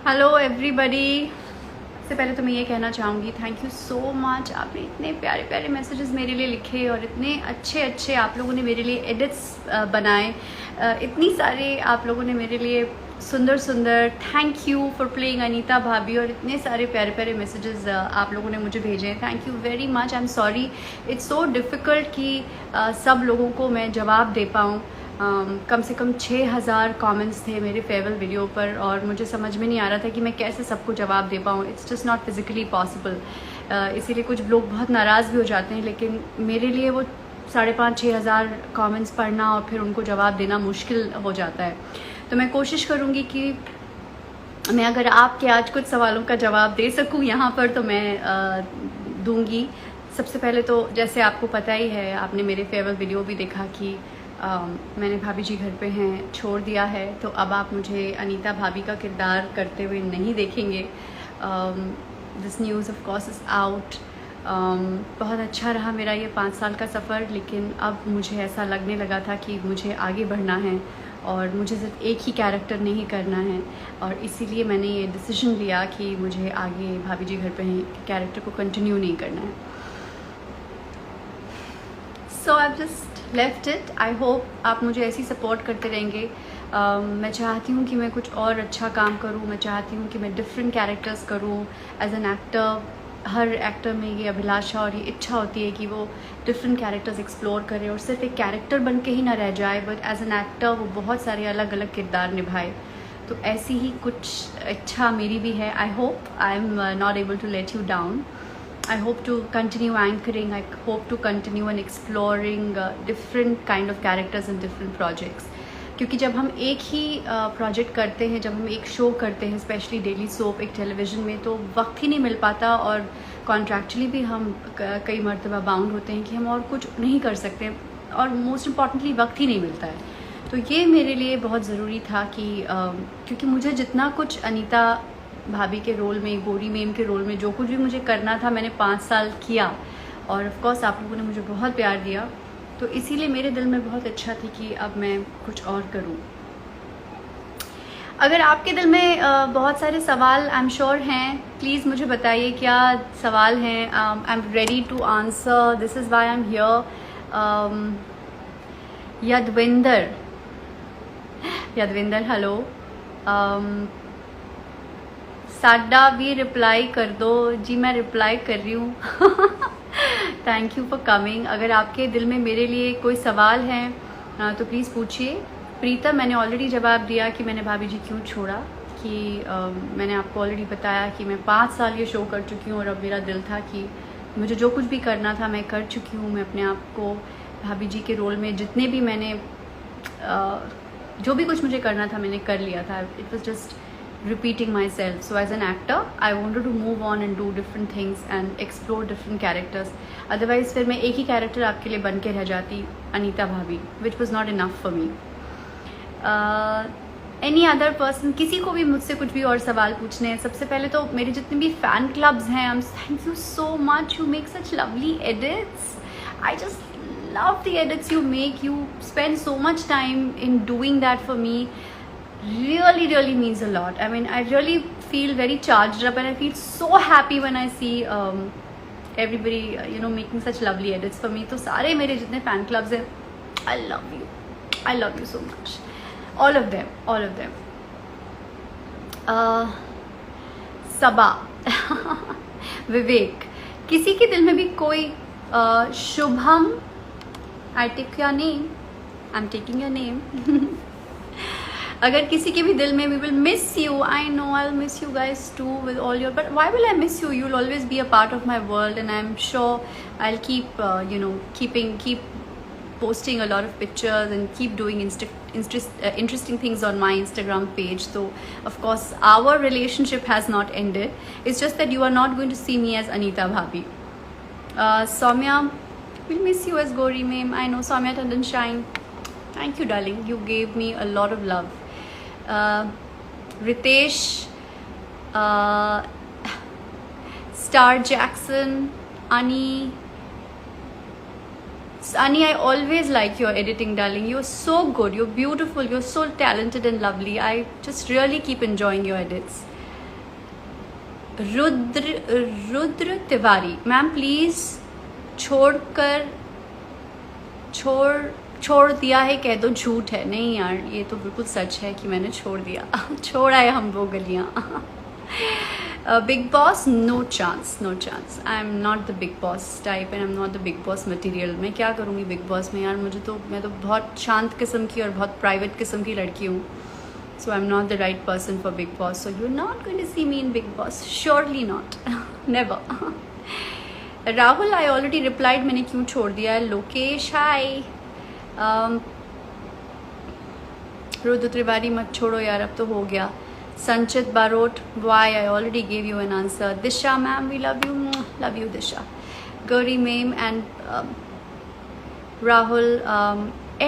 Hello everybody. सबसे पहले तो मैं ये कहना चाहूँगी थैंक यू सो मच। आपने इतने प्यारे प्यारे मैसेजेस मेरे लिए लिखे और इतने अच्छे अच्छे आप लोगों ने मेरे लिए एडिट्स बनाए, इतनी सारे आप लोगों ने मेरे लिए सुंदर सुंदर thank you for playing Anita भाभी और इतने सारे प्यारे प्यारे मैसेजेस आप लोगों ने मुझे भेजे हैं। Thank you very much. I am sorry, it's so difficult कि सब लोगों को मैं जवाब दे पाऊँ। कम से कम 6000 कमेंट्स थे मेरे फेयरवेल वीडियो पर और मुझे समझ में नहीं आ रहा था कि मैं कैसे सबको जवाब दे पाऊँ। It's just not physically possible. इसीलिए कुछ लोग बहुत नाराज़ भी हो जाते हैं, लेकिन मेरे लिए वो 5,500-6,000 कमेंट्स पढ़ना और फिर उनको जवाब देना मुश्किल हो जाता है। तो मैं कोशिश करूँगी कि मैं अगर आपके आज कुछ सवालों का जवाब दे सकूँ यहाँ पर तो मैं दूँगी। सबसे पहले तो जैसे आपको पता ही है, आपने मेरे फेयरवेल वीडियो भी देखा कि मैंने भाभी जी घर पे हैं छोड़ दिया है, तो अब आप मुझे अनीता भाभी का किरदार करते हुए नहीं देखेंगे। This news of course is out. बहुत अच्छा रहा मेरा ये 5 साल का सफ़र, लेकिन अब मुझे ऐसा लगने लगा था कि मुझे आगे बढ़ना है और मुझे सिर्फ एक ही कैरेक्टर नहीं करना है, और इसीलिए मैंने ये डिसीजन लिया कि मुझे आगे भाभी जी घर पे हैं कैरेक्टर को कंटिन्यू नहीं करना है। So I just left it. I hope आप मुझे ऐसी सपोर्ट करते रहेंगे। मैं चाहती हूँ कि मैं कुछ और अच्छा काम करूँ, मैं चाहती हूँ कि मैं डिफरेंट कैरेक्टर्स करूँ एज एन एक्टर। हर एक्टर में ये अभिलाषा और ये इच्छा होती है कि वो डिफरेंट कैरेक्टर्स एक्सप्लोर करे और सिर्फ एक कैरेक्टर बन के ही ना रह जाए, बट एज एन एक्टर वो बहुत सारे अलग अलग किरदार निभाए। तो ऐसी ही कुछ इच्छा मेरी भी है। I hope I am not able to let you down. I hope to continue anchoring. I hope to continue and exploring different kind of characters and different projects. क्योंकि जब हम एक ही प्रोजेक्ट करते हैं, जब हम एक शो करते हैं, स्पेशली डेली सोप एक टेलीविज़न में, तो वक्त ही नहीं मिल पाता और कॉन्ट्रैक्चुअली भी हम कई मरतबा बाउंड होते हैं कि हम और कुछ नहीं कर सकते, और मोस्ट इम्पॉर्टेंटली वक्त ही नहीं मिलता है। तो ये मेरे लिए बहुत ज़रूरी था कि क्योंकि मुझे जितना कुछ अनीता भाभी के रोल में, गोरी मेम के रोल में जो कुछ भी मुझे करना था, मैंने 5 साल किया, और ऑफ कोर्स आप लोगों ने मुझे बहुत प्यार दिया। तो इसीलिए मेरे दिल में बहुत अच्छा थी कि अब मैं कुछ और करूं। अगर आपके दिल में बहुत सारे सवाल आई एम श्योर हैं, प्लीज़ मुझे बताइए क्या सवाल हैं। I am ready to answer. This is why I am here. Yadvinder hello. साडा भी रिप्लाई कर दो जी। मैं रिप्लाई कर रही हूँ। Thank you for coming. अगर आपके दिल में मेरे लिए कोई सवाल है तो प्लीज़ पूछिए। प्रीता, मैंने ऑलरेडी जवाब दिया कि मैंने भाभी जी क्यों छोड़ा, कि मैंने आपको ऑलरेडी बताया कि मैं 5 साल ये शो कर चुकी हूँ और अब मेरा दिल था कि मुझे जो कुछ भी करना था मैं कर चुकी हूँ। मैं अपने आप को भाभी जी के रोल में जितने भी मैंने जो भी कुछ मुझे करना था मैंने कर लिया था। It was just repeating myself. So as an actor I wanted to move on and do different things and explore different characters. Otherwise फिर मैं एक ही कैरेक्टर आपके लिए बन के रह जाती, अनीता भाभी, which was not enough for me. Any other person, किसी को भी मुझसे कुछ भी और सवाल पूछने हैं। सबसे पहले तो मेरे जितने भी फैन क्लब्स हैं, thank you so much. You make such lovely edits. I just love the edits you make. You spend so much time in doing that for me. Really means a lot. I mean, I really feel very charged up and I feel so happy when I see everybody making such lovely edits for me. तो सारे मेरे जितने fan clubs हैं, I love you so much, all of them. सबा विवेक, किसी के दिल में भी कोई Shubham, I take your name, I'm taking your name. अगर किसी के भी दिल में, we will miss you. I know I'll miss you guys too with all your, but why will I miss you? You'll always be a part of my world, and I'm sure I'll keep keep posting a lot of pictures and keep doing interesting things on my Instagram page. So of course our relationship has not ended. It's just that you are not going to see me as Anita Bhabhi. Soumya, we'll miss you as Gori Ma'am. I know. Soumya Tandon Shine, thank you darling, you gave me a lot of love. Ritesh, Star Jackson, Ani, I always like your editing darling. You're so good, you're beautiful, you're so talented and lovely. I just really keep enjoying your edits. Rudra Tiwari, ma'am please छोड़ दिया है कह दो झूठ है। नहीं यार, ये तो बिल्कुल सच है कि मैंने छोड़ दिया छोड़ आए हम वो गलियाँ Bigg Boss, no chance I am not the Bigg Boss type and I am not the Bigg Boss material. मैं क्या करूँगी बिग बॉस में यार, मैं तो बहुत शांत किस्म की और बहुत प्राइवेट किस्म की लड़की हूँ। So I'm not the right person for Big Boss. So you're not going to see me in Big Boss. Surely not. Never. Rahul, I already replied. मैंने क्यों छोड़ दिया है? लोकेश, hi. रुद्र त्रिवारी मत छोड़ो यार, अब तो हो गया। संचित Barot, why? I already gave you an answer. Disha ma'am, we love you Disha. Gauri ma'am and Rahul,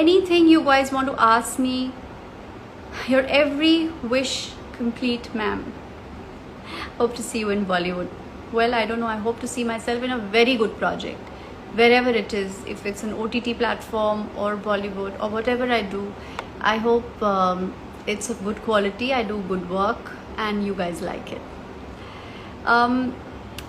anything you guys want to ask me? Your every wish complete, ma'am. Hope to see you in Bollywood. Well, I don't know. I hope to see myself in a very good project, wherever it is. If it's an OTT platform or Bollywood or whatever I do, I hope it's of good quality. I do good work and you guys like it.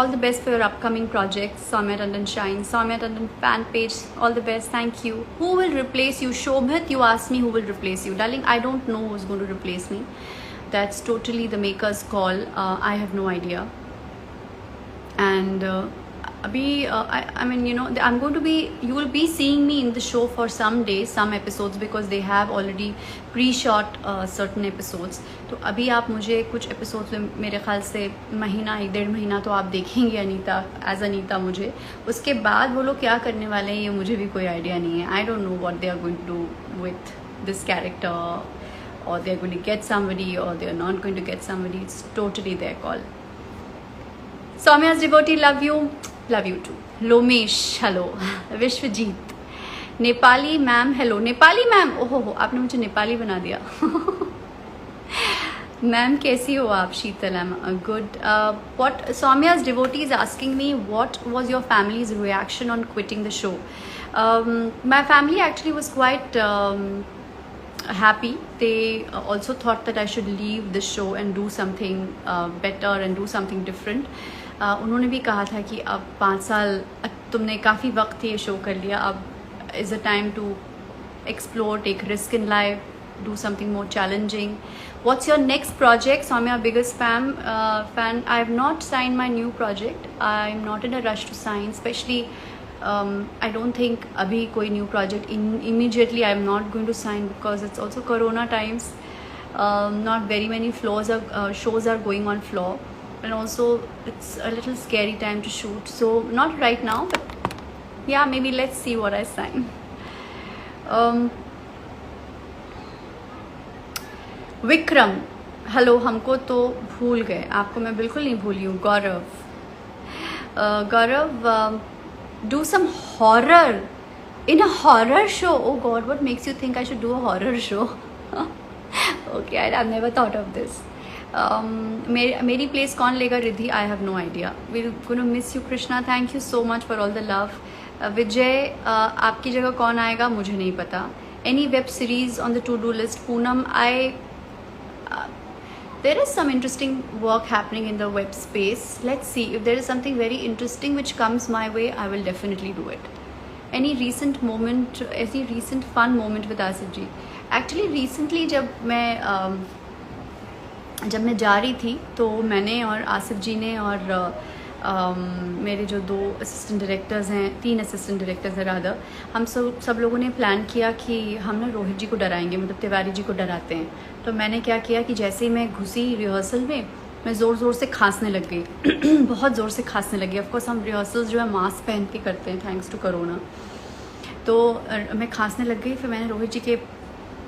All the best for your upcoming projects. Soumya Tandon Shine, Soumya Tandon fan page, all the best. Thank you. Who will replace you? Shobhit, you asked me who will replace you. Darling, I don't know who's going to replace me. That's totally the maker's call. I have no idea. And I mean, you know, you will be seeing me in the show for some days, some episodes, because they have already pre-shot certain episodes. तो अभी आप मुझे कुछ episodes में मेरे ख्याल से महीना 1-1.5 महीना तो आप देखेंगे अनीता मुझे। उसके बाद वो लोग क्या करने वाले हैं ये मुझे भी कोई आइडिया नहीं है। I don't know what they are going to do with this character, or they are going to get somebody or they are not going to get somebody. It's totally their call. Soumya's devotee, love you too. Lomesh, hello. Vishwajeet, Nepali ma'am, hello. Nepali ma'am, ओहो हो, आपने मुझे नेपाली बना दिया ma'am कैसी हो आप? Sheetal, I am good. What Soumya's devotee is asking me, what was your family's reaction on quitting the show? My family actually was quite happy. They also thought that I should leave the show and do something better and do something different. उन्होंने भी कहा था कि अब 5 साल तुमने काफ़ी वक्त ये शो कर लिया, अब is a time to explore, take risk in life, do something more challenging. What's your next project? Soumya, biggest fan. I have not signed my new project. I'm not in a rush to sign, especially I don't think abhi koi new project immediately I'm not going to sign, because it's also corona times. Not very many shows are going on floor, and also it's a little scary time to shoot, so not right now, but yeah, maybe let's see what I sign. Vikram, hello. हमको तो भूल गए, आपको मैं बिल्कुल नहीं भूली हूँ। गौरव, do some horror in a horror show. Oh God, what makes you think I should do a horror show? Okay, I've never thought of this. मेरी प्लेस कौन लेगा? Riddhi, I have no idea. We're gonna miss you, Krishna. Thank you so much for all the love. विजय, आपकी जगह कौन आएगा? मुझे नहीं पता. Any web series on the to-do list? Poonam, there is some interesting work happening in the web space. Let's see if there is something very interesting which comes my way. I will definitely do it. Any recent fun moment with Asif ji? Actually recently जब मैं जा रही थी तो मैंने और आसिफ जी ने और मेरे जो 2 असिस्टेंट डायरेक्टर्स हैं, 3 असिस्टेंट डायरेक्टर्स हैं रादर, हम सब लोगों ने प्लान किया कि हम ना रोहित जी को डराएंगे, मतलब तिवारी जी को डराते हैं। तो मैंने क्या किया कि जैसे ही मैं घुसी रिहर्सल में, मैं ज़ोर से खांसने लग गई बहुत ज़ोर से खांसने लगी। ऑफकोर्स हम रिहर्सल्स जो है मास्क पहन के करते हैं थैंक्स टू कोरोना, तो मैं खांसने लग गई। फिर मैंने रोहित जी के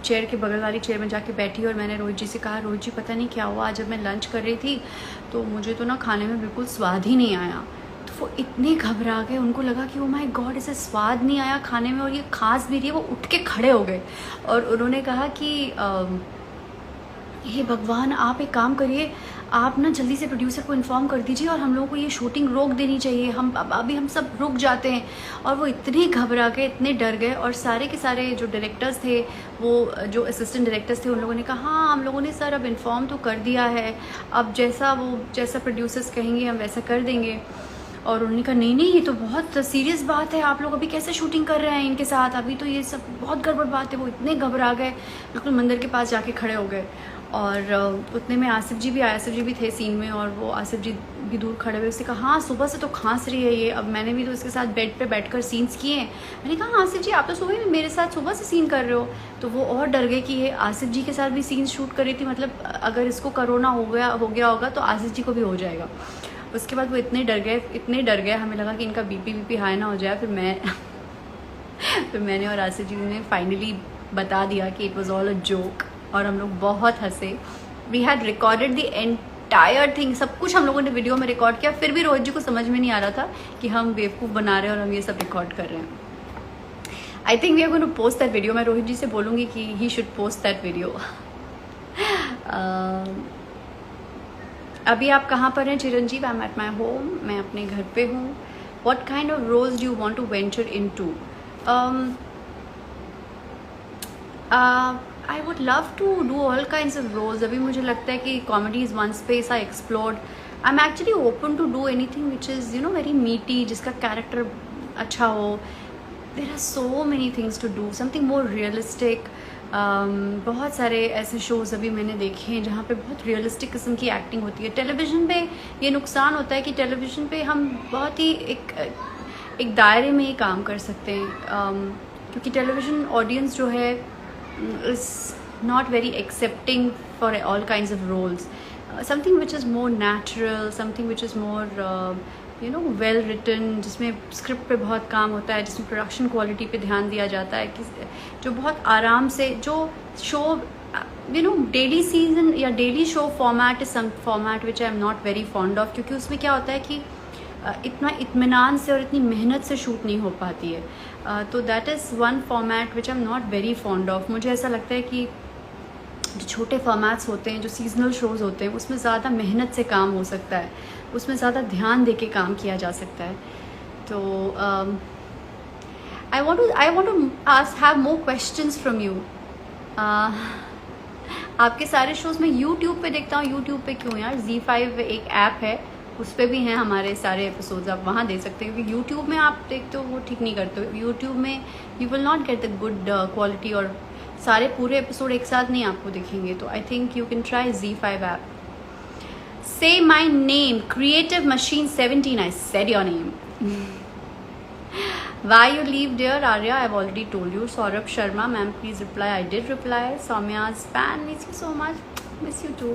चेयर के बगल वाली चेयर में जाके बैठी और मैंने रोहित जी से कहा, रोहित जी पता नहीं क्या हुआ, जब मैं लंच कर रही थी तो मुझे तो ना खाने में बिल्कुल स्वाद ही नहीं आया। तो वो इतने घबरा गए, उनको लगा कि ओ माय गॉड, इसे स्वाद नहीं आया खाने में और ये खांस भी रही है। वो उठ के खड़े हो गए और उन्होंने कहा कि हे भगवान, आप एक काम करिए, आप ना जल्दी से प्रोड्यूसर को इन्फॉर्म कर दीजिए और हम लोगों को ये शूटिंग रोक देनी चाहिए, हम अभी हम सब रुक जाते हैं। और वो इतने घबरा गए, इतने डर गए, और सारे के सारे जो डायरेक्टर्स थे, वो जो असिस्टेंट डायरेक्टर्स थे, उन लोगों ने कहा हाँ हम लोगों ने सर अब इन्फॉर्म तो कर दिया है, अब जैसा प्रोड्यूसर्स कहेंगे हम वैसा कर देंगे। और उन्होंने कहा नहीं नहीं, ये तो बहुत सीरियस बात है, आप लोग अभी कैसे शूटिंग कर रहे हैं इनके साथ, अभी तो ये सब बहुत गड़बड़ बात है। वो इतने घबरा गए, बिल्कुल मंदिर के पास जाके खड़े हो गए। और उतने में आसिफ जी भी आए, आसिफ जी भी थे सीन में, और वो आसिफ जी भी दूर खड़े हुए। उसने कहा हाँ सुबह से तो खांस रही है ये, अब मैंने भी तो इसके साथ बेड पे बैठकर सीन्स किए हैं। मैंने कहा आसिफ जी आप तो सुबह भी मेरे साथ सुबह से सीन कर रहे हो। तो वो और डर गए कि ये आसिफ जी के साथ भी सीन शूट कर रही थी, मतलब अगर इसको कोरोना हो गया होगा तो आसिफ जी को भी हो जाएगा। उसके बाद वो इतने डर गए, हमें लगा कि इनका बीपी हाई ना हो जाए। फिर मैंने और आसिफ जी ने फाइनली बता दिया कि it was all a joke, और हम लोग बहुत हंसे। We had recorded the entire thing, सब कुछ हम लोगों ने वीडियो में रिकॉर्ड किया। फिर भी रोहित जी को समझ में नहीं आ रहा था कि हम बेवकूफ़ बना रहे हैं और हम ये सब रिकॉर्ड कर रहे हैं। I think we are going to post that video. मैं रोहित जी से बोलूँगी कि he should post that video. अभी आप कहाँ पर हैं Chiranjeev? I am at my home, मैं अपने घर पे हूँ। What kind of roles do you want to venture into? I would love to do all kinds of roles. अभी मुझे लगता है कि comedy is one space I explored. I am actually open to do anything which is very meaty, जिसका character अच्छा हो। There are so many things to do, something more realistic. बहुत सारे ऐसे शोज़ अभी मैंने देखे हैं जहाँ पे बहुत रियलिस्टिक किस्म की एक्टिंग होती है। टेलीविज़न पे ये नुकसान होता है कि टेलीविज़न पे हम बहुत ही एक दायरे में ही काम कर सकते हैं, क्योंकि टेलीविज़न ऑडियंस जो है is not very accepting for all kinds of roles. Something which is more natural, something which is more well written, जिसमें स्क्रिप्ट पे बहुत काम होता है, जिसमें प्रोडक्शन क्वालिटी पे ध्यान दिया जाता है, कि जो बहुत आराम से जो शो डेली सीजन या daily show format is some format which I am not very fond of, क्योंकि उसमें क्या होता है कि इतना इत्मीनान से और इतनी मेहनत से शूट नहीं हो पाती है। तो that is one format which I am not very fond of. मुझे ऐसा लगता है कि जो छोटे फॉर्मेट्स होते हैं, जो सीजनल शोज़ होते हैं, उसमें ज़्यादा मेहनत से काम हो सकता है, उसमें ज़्यादा ध्यान देके काम किया जा सकता है। तो I want to have more questions from you. आपके सारे शोज़ मैं यूट्यूब पे देखता हूँ। यूट्यूब पे क्यों यार, Z5 एक ऐप है, उस पर भी हैं हमारे सारे एपिसोड्स, आप वहाँ देख सकते हैं। क्योंकि यूट्यूब में आप देखते हो वो ठीक नहीं करते हो। यूट्यूब में you will not get the good quality, और सारे पूरे एपिसोड एक साथ नहीं आपको दिखेंगे। तो I think you can try Z5 app. Say my name, Creative Machine 17. I said your name. Why you leave dear Arya? I've already told you. Saurabh Sharma, ma'am, please reply. I did reply. Soumya's fan, miss you so much. Miss you too.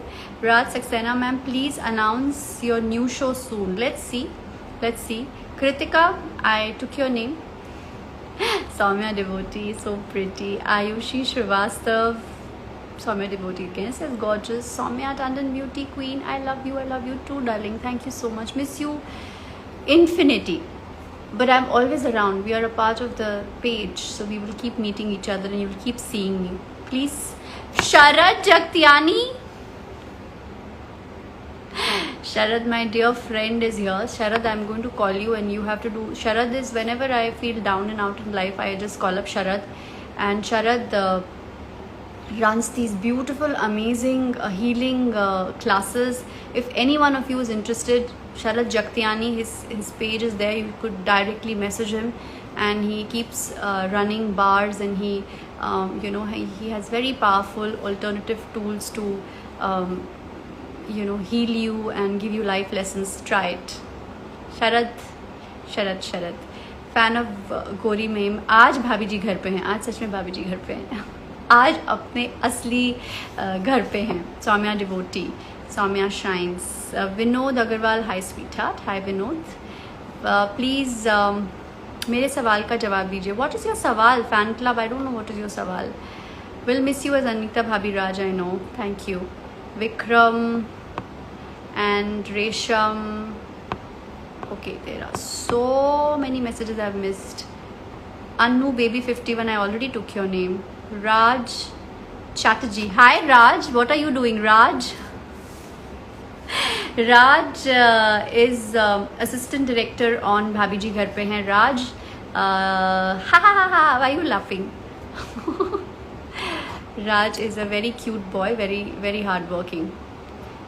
Raj Saxena, ma'am, please announce your new show soon. Let's see. Kritika, I took your name. Soumya devotee, so pretty. Ayushi Srivastav. Soumya devotee again says gorgeous. Soumya Tandon beauty queen, I love you too darling, thank you so much, miss you infinity, but I'm always around. We are a part of the page, so we will keep meeting each other and you will keep seeing me. Please, Sharad Jagtiani. Sharad, my dear friend, is here. Sharad, I'm going to call you and you have to do. Sharad is whenever I feel down and out in life, I just call up Sharad, and Sharad runs these beautiful, amazing healing classes. If any one of you is interested, Sharad Jagtiani, his page is there. You could directly message him, and he keeps running bars, and he he has very powerful alternative tools to heal you and give you life lessons. Try it. Sharad fan of Gori Meme. आज भाभी जी घर पे हैं, आज सच में भाभी जी घर पे हैं, आज अपने असली घर पे हैं। Saumya devotee, Saumya shines, Vinod Agarwal, hi sweetheart, hi Vinod. Please मेरे सवाल का जवाब दीजिए। व्हाट इज़ योर सवाल? Fan club, I don't know what is your सवाल। Will miss you as Anita Bhabhi Raj, I know, thank you. Vikram and Resham, okay, there are so many messages I have missed. Annu baby 51, I already took your name. Raj Chatterjee, hi Raj, what are you doing? Raj Raj is assistant director on भाभी जी घर पे हैं. राज, हा हा हा, why you laughing? Raj is a very cute boy, very very hard working.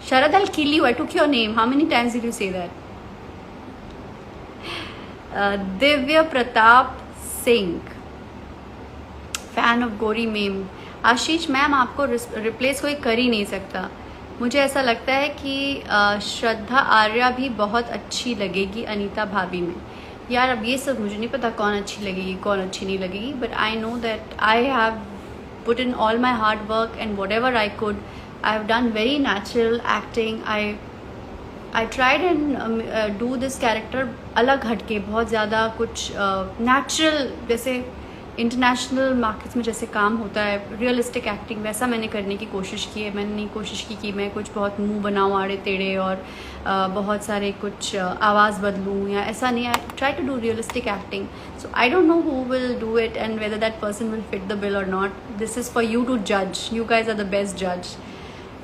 Sharad, I'll kill you. I took your name. How many times did you say that? Divya Pratap Singh, fan of Gori Meme. Ashish ma'am, आपको replace कोई कर ही नहीं सकता. मुझे ऐसा लगता है कि श्रद्धा आर्या भी बहुत अच्छी लगेगी अनीता भाभी में. यार अब ये सब मुझे नहीं पता कौन अच्छी लगेगी कौन अच्छी नहीं लगेगी, but I know that I have put in all my hard work and whatever I could. I have done very natural acting. I tried and do this character अलग हटके, बहुत ज़्यादा कुछ natural, जैसे इंटरनेशनल मार्केट्स में जैसे काम होता है रियलिस्टिक एक्टिंग, वैसा मैंने करने की कोशिश की है. मैंने नहीं कोशिश की कि मैं कुछ बहुत मुंह बनाऊँ आड़े टेढ़े और बहुत सारे कुछ आवाज़ बदलूँ या ऐसा नहीं. I try to do realistic acting. So I don't know who will do it and whether that person will fit the bill और not. This is for you to जज. You guys are the best जज.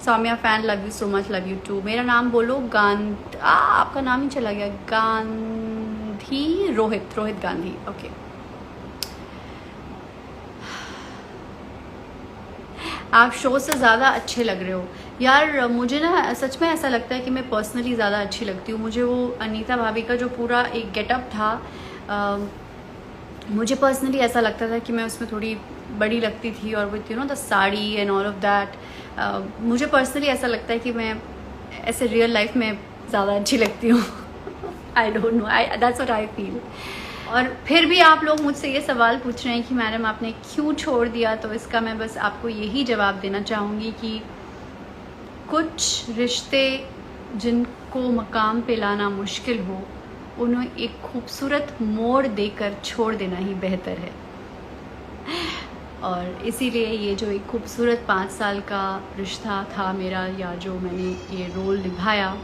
Saumya fan, love you so much, love you to. मेरा नाम बोलो. आपका नाम ही चला गया. गांधी रोहित गांधी. ओके. आप शो से ज़्यादा अच्छे लग रहे हो. यार मुझे ना सच में ऐसा लगता है कि मैं पर्सनली ज़्यादा अच्छी लगती हूँ. मुझे वो अनीता भाभी का जो पूरा एक गेटअप था, मुझे पर्सनली ऐसा लगता था कि मैं उसमें थोड़ी बड़ी लगती थी और with the sari and all of that. मुझे पर्सनली ऐसा लगता है कि मैं ऐसे रियल लाइफ में ज़्यादा अच्छी लगती हूँ. आई don't no, that's what I feel. और फिर भी आप लोग मुझसे ये सवाल पूछ रहे हैं कि मैडम आपने क्यों छोड़ दिया, तो इसका मैं बस आपको यही जवाब देना चाहूँगी कि कुछ रिश्ते जिनको मकाम पे लाना मुश्किल हो, उन्हें एक खूबसूरत मोड़ देकर छोड़ देना ही बेहतर है. और इसीलिए ये जो एक खूबसूरत 5 साल का रिश्ता था मेरा, या जो मैंने ये रोल निभाया,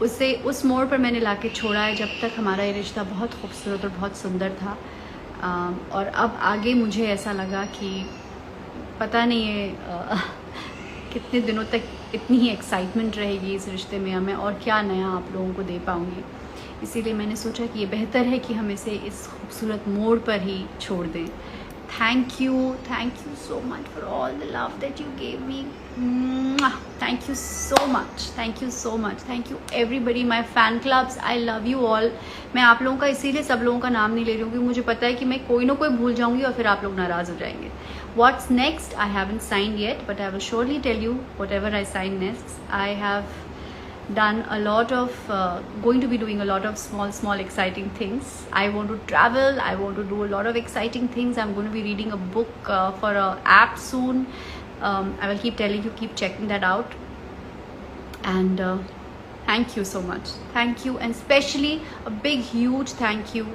उसे उस मोड़ पर मैंने लाके छोड़ा है. जब तक हमारा ये रिश्ता बहुत खूबसूरत और बहुत सुंदर था, और अब आगे मुझे ऐसा लगा कि पता नहीं है कितने दिनों तक इतनी ही एक्साइटमेंट रहेगी इस रिश्ते में, मैं और क्या नया आप लोगों को दे पाऊँगी. इसीलिए मैंने सोचा कि ये बेहतर है कि हम इसे इस खूबसूरत मोड़ पर ही छोड़ दें. Thank you so much for all the love that you gave me. Thank you so much. Thank you everybody, my fan clubs. I love you all. मैं आप लोगों का इसीलिए सब लोगों का नाम नहीं ले रही हूँ क्योंकि मुझे पता है कि मैं कोई ना कोई भूल जाऊँगी और फिर आप लोग नाराज़ हो जाएंगे. What's next? I haven't signed yet, but I will surely tell you whatever I sign next. I have done a lot of going to be doing a lot of small exciting things. I want to travel. I want to do a lot of exciting things. I'm going to be reading a book for a app soon. I will keep telling you, keep checking that out. And thank you so much. Thank you, and especially a big huge thank you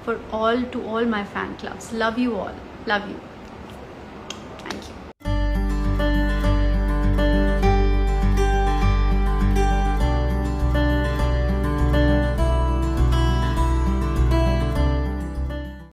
to all my fan clubs. Love you all. Love you.